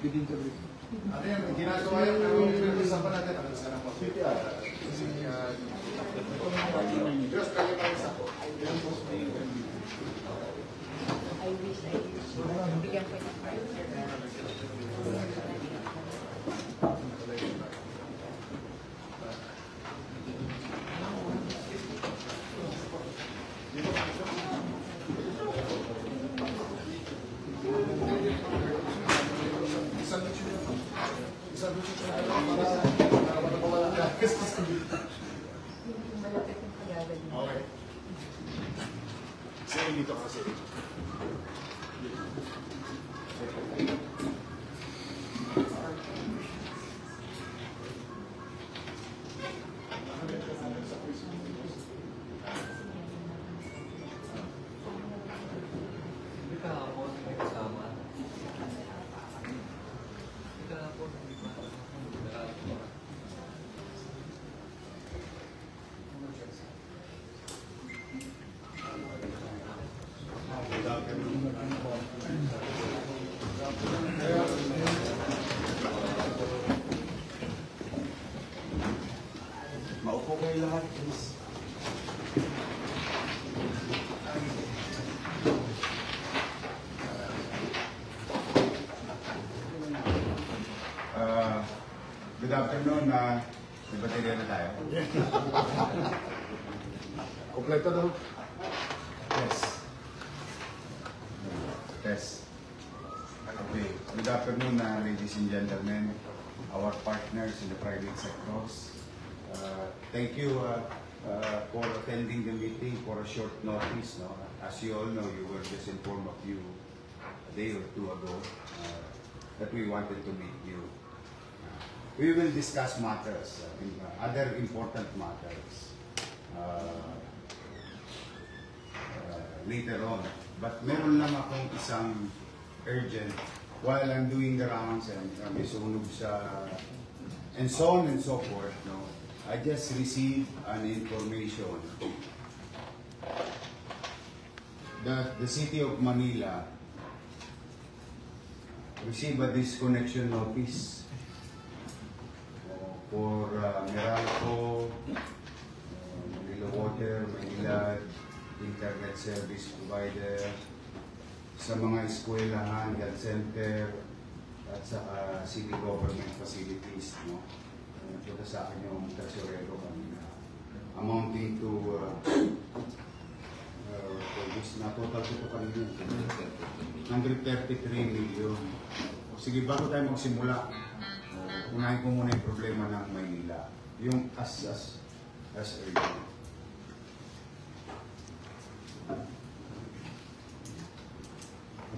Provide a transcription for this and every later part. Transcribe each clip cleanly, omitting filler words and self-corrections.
within the week. Ano yan, ginagawa yan, pero pinag-usapan natin, ano sa naman? CPR. Diyos, kaya tayo sa ako. I wish bigyan ko ng partner. Okay. Sige, dito kasi. Maupo kayo lahat, please. Good afternoon, may baterya na tayo. Kompleto daw. Yes. Yes. Okay. Good afternoon, ladies and gentlemen, our partners in the private sectors. Thank you for attending the meeting for a short notice. No? As you all know, you were just informed of you a day or two ago that we wanted to meet you. We will discuss matters, other important matters later on. But meron lang akong isang urgent while I'm doing the rounds and may sunog sa and so on and so forth. No? I just received an information that the City of Manila received a disconnection notice for Meralco, Manila Water, Manila Internet Service Provider, sa mga eskwelahan, health center, at sa city government facilities. No? Punta sa akin yung tresorero kanina. Amounting to, this na total ko kanina, 133 million. O, sige, bago tayo magsimula, unahin ko muna yung problema ng Maynila. Yung as urgent.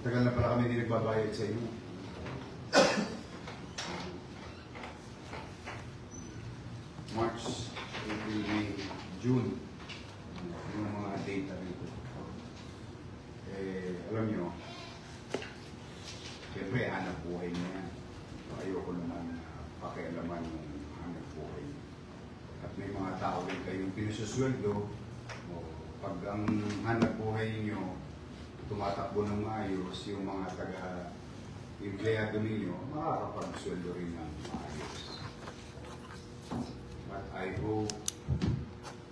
Matagal na pala kami hindi nagbabayad sa inyo. March, April, May, June. Yung mga data rito. Alam nyo, siyempre, hanap buhay niya yan. Ayoko naman pakialaman yung hanap buhay niya. At may mga tao rin kayong pinususweldo, pag ang hanap buhay niyo tumatakbo ng maayos, yung mga taga-empleyado ninyo, makakapagsweldo rin ng maayos. But I hope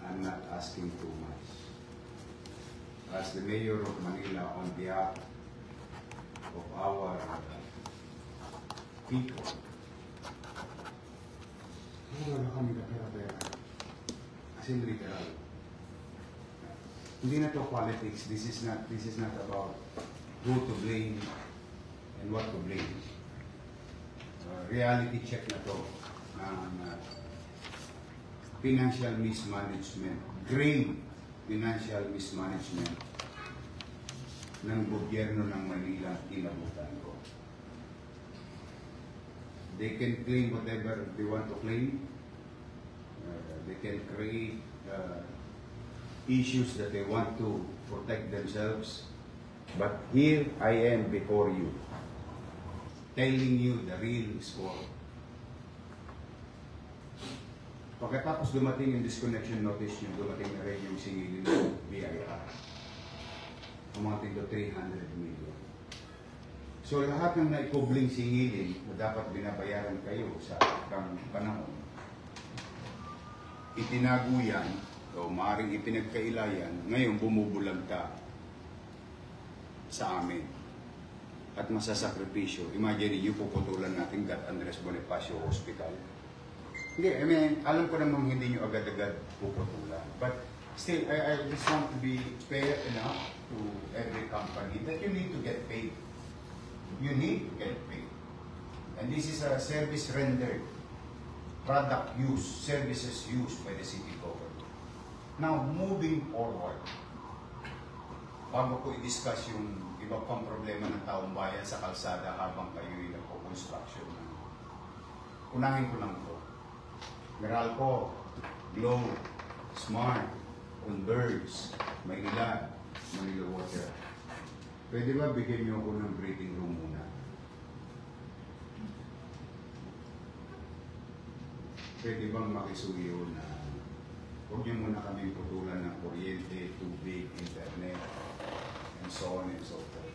I'm not asking too much. As the Mayor of Manila, on behalf of our people, wala kami kapera-pera. As in literal. Hindi na to politics. This is not about who to blame and what to blame. Reality check na to ng financial mismanagement, grave financial mismanagement ng gobyerno ng Manila kinabutan ko. They can claim whatever they want to claim. They can create issues that they want to protect themselves. But here I am before you, telling you the real score. Pagkatapos dumating yung disconnection notice nyo, dumating na rin yung singilin ng BIR. Amounting to 300 million. So lahat ng naikubling singilin na dapat binabayaran kayo sa kang panahon, itinago yan o maaaring ipinagkailayan, ngayon bumubulagta sa amin at masasakripisyo. Imagine niyo, puputulan natin God Andres Bonifacio Hospital. Hindi, I mean, alam ko namang hindi nyo agad-agad puputulan. But still, I just want to be fair enough to every company that you need to get paid. You need to get paid. And this is a service rendered, product use, services used by the city government. Now, moving forward, bago ko i-discuss yung iba pang problema ng taong bayan sa kalsada habang kayo'y nagpo-construction, unahin ko lang ito. Meralco, Glow, Smart, On Birds, Maynila, Manila Water. Pwede ba bigyan niyo ako ng breathing room muna? Pwede bang makisuyo na huwag niyo muna kami putulan ng kuryente, tubig, internet, and so on and so forth.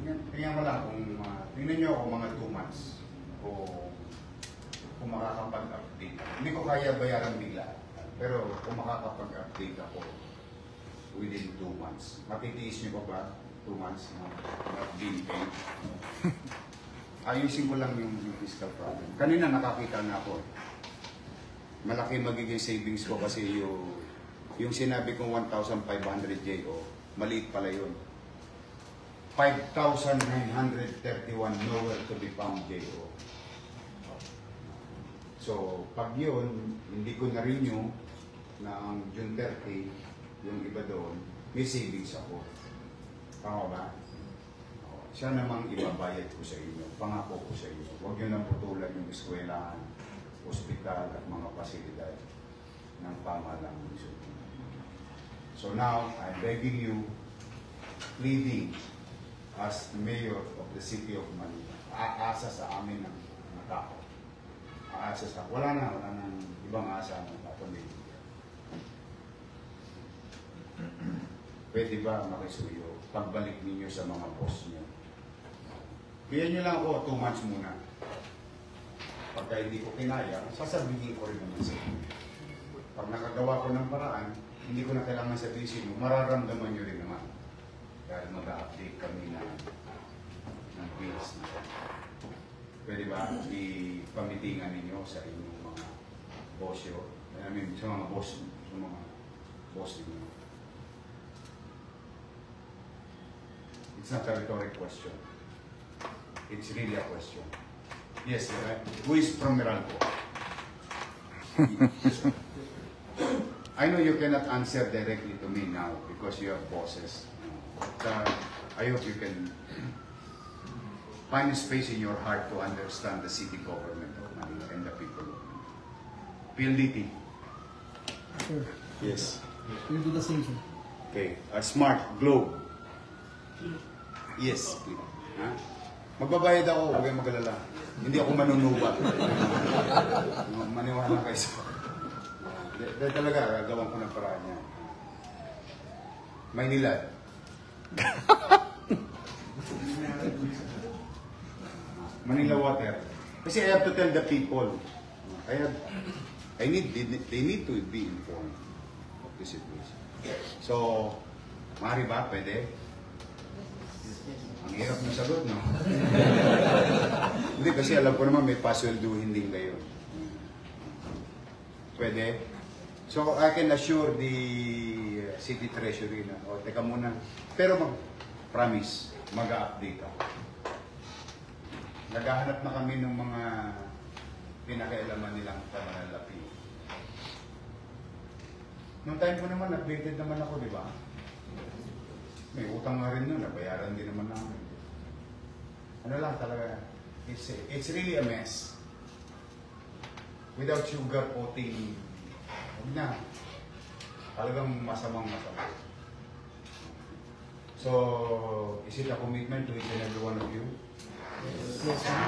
Tingnan mo lang tingnan niyo ako mga 2 months o kung makakapag-update. Hindi ko kaya bayaran bigla, pero kung makakapag-update ako within 2 months, matitiis niyo pa ba 2 months na not being paid? Ayusin ko lang yung fiscal problem. Kanina nakakita na ako. Malaki magiging savings ko kasi yung sinabi kong 1,500 JO, maliit pala yun. 5,931 nowhere to be found JO. So, pag yun, hindi ko na-renew ng June 30, yung iba doon, may savings ako. Tama ba? Siya namang ibabayad ko sa inyo, pangako ko sa inyo. Huwag nyo nang putulan yung eskwelahan, ospital at mga pasilidad ng pamahalang munisipyo. So now, I'm begging you, pleading as mayor of the city of Manila, aasa sa amin ng tao. Aasa sa, wala nang ibang asa ng pamilya. Pwede ba makisuyo? Pagbalik ninyo sa mga boss nyo. Bigyan nyo lang ako 2 months muna. Pagka hindi ko kinaya, sasabihin ko rin naman sa inyo. Pag nakagawa ko ng paraan, hindi ko na kailangan sabihin sa inyo, mararamdaman nyo rin naman. Dahil mag-update kami ng bills na. Pwede ba ipamitingan ninyo sa inyong mga boss nyo? I mean, sa mga boss ninyo. It's not a rhetoric question. It's really a question. Yes, who is from Meralco? I know you cannot answer directly to me now because you have bosses. But I hope you can find a space in your heart to understand the city government of Manila and the people of Manila. PLDT. Sure. Yes. We'll do the same, sir. Okay. Smart, Globe. Yes. Ha? Magbabayad ako, huwag kayong mag-alala. Hindi ako manunubat. Maniwala kayo sa... Dahil talaga, gagawin ko ng paraan niya. Maynila. Manila Water. Kasi I have to tell the people. They need to be informed of the situation. So, maaari ba? Pwede? Ang hirap na sagot, no? Hindi, kasi alam ko naman may paswelduhin din kayo. Pwede? So, I can assure the city treasury na, teka muna. Pero promise, mag-update ako. Naghahanap na kami ng mga pinakailaman nilang pamanalapi. Noong time ko naman, updated naman ako, di ba? May utang nga rin nun, nabayaran din naman namin. Ano lang talaga, it's really a mess. Without sugarcoating, huwag na. Talagang masama. So, is it a commitment to each and every one of you? Yes, sir.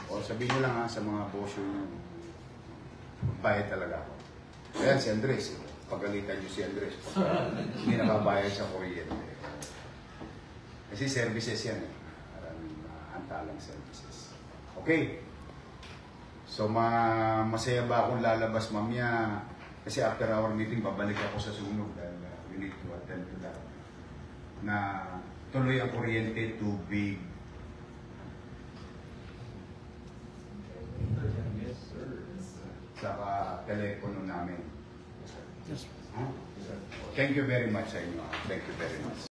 O sabihin nyo lang sa mga boss nyo, bayad talaga ako. Ayan si Andres. Pagalitan niyo si Andres. Hindi nakabayad sa kuryente. Kasi services yan eh. Maraming antalang services. Okay. So masaya ba akong lalabas mamaya? Kasi after our meeting, babalik ako sa sunog dahil we need to attend to that. Na tuloy ang kuryente, tubig. Saka telepono namin. Yes. Thank you very much sa inyo. Thank you very much.